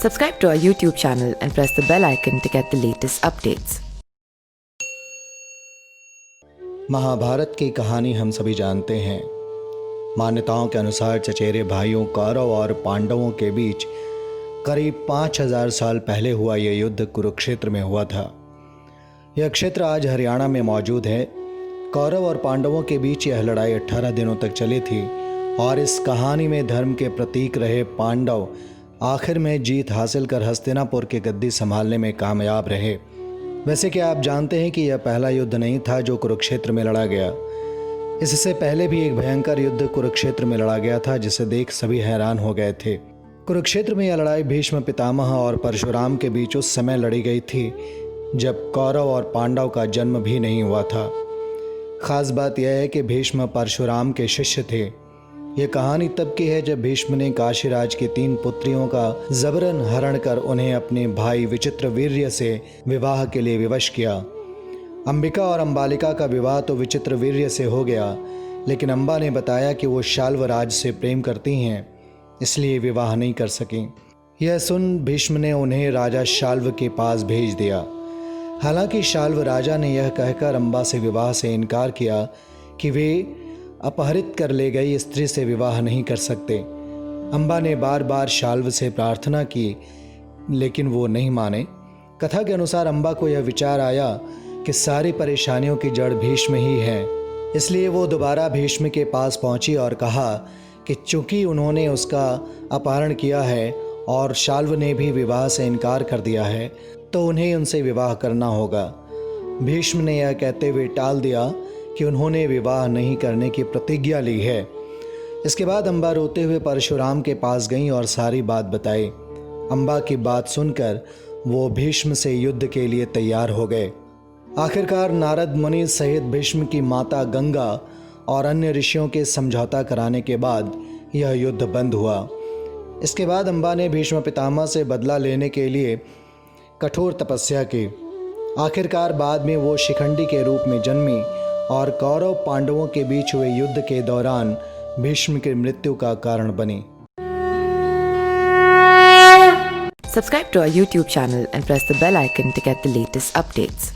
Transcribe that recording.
Subscribe to our YouTube channel and press the bell icon to get the latest updates. Mahabharat की कहानी हम सभी जानते हैं। मान्यताओं के अनुसार चचेरे भाइयों कौरव और पांडवों के बीच करीब 5000 साल पहले हुआ यह युद्ध कुरुक्षेत्र में हुआ था। यह क्षेत्र आज हरियाणा में मौजूद है। कौरव और पांडवों के बीच यह लड़ाई 18 दिनों तक चली थी और इस कहानी में धर्म के प्रतीक रहे पांडव आखिर में जीत हासिल कर हस्तिनापुर की गद्दी संभालने में कामयाब रहे। वैसे कि आप जानते हैं कि यह पहला युद्ध नहीं था जो कुरुक्षेत्र में लड़ा गया। इससे पहले भी एक भयंकर युद्ध कुरुक्षेत्र में लड़ा गया था जिसे देख सभी हैरान हो गए थे। कुरुक्षेत्र में यह लड़ाई भीष्म पितामह और परशुराम के बीच उस समय लड़ी गई थी जब कौरव और पांडव का जन्म भी नहीं हुआ था। खास बात यह है कि भीष्म परशुराम के शिष्य थे। यह कहानी तब की है जब भीष्म ने काशीराज की 3 पुत्रियों का जबरन हरण कर उन्हें अपने भाई विचित्रवीर्य से विवाह के लिए विवश किया। अंबिका और अंबालिका का विवाह तो विचित्रवीर्य से हो गया, लेकिन अंबा ने बताया कि वो शाल्वराज से प्रेम करती हैं, इसलिए विवाह नहीं कर सकीं। यह सुन भीष्म ने उन्हें राजा शाल्व के पास भेज दिया। हालांकि शाल्व राजा ने यह कहकर अंबा से विवाह से इनकार किया कि वे अपहरित कर ले गई स्त्री से विवाह नहीं कर सकते। अंबा ने बार बार शाल्व से प्रार्थना की, लेकिन वो नहीं माने। कथा के अनुसार अंबा को यह विचार आया कि सारी परेशानियों की जड़ भीष्म ही है, इसलिए वो दोबारा भीष्म के पास पहुंची और कहा कि चूंकि उन्होंने उसका अपहरण किया है और शाल्व ने भी विवाह से इनकार कर दिया है, तो उन्हें उनसे विवाह करना होगा। भीष्म ने यह कहते हुए टाल दिया कि उन्होंने विवाह नहीं करने की प्रतिज्ञा ली है। इसके बाद अंबा रोते हुए परशुराम के पास गईं और सारी बात बताई। अंबा की बात सुनकर वो भीष्म से युद्ध के लिए तैयार हो गए। आखिरकार नारद मुनि सहित भीष्म की माता गंगा और अन्य ऋषियों के समझौता कराने के बाद यह युद्ध बंद हुआ। इसके बाद अंबा ने भीष्म पितामह से बदला लेने के लिए कठोर तपस्या की। आखिरकार बाद में वो शिखंडी के रूप में जन्मी और कौरव पांडवों के बीच हुए युद्ध के दौरान भीष्म की मृत्यु का कारण बनी। Subscribe to our YouTube channel and press the bell icon to get the latest updates.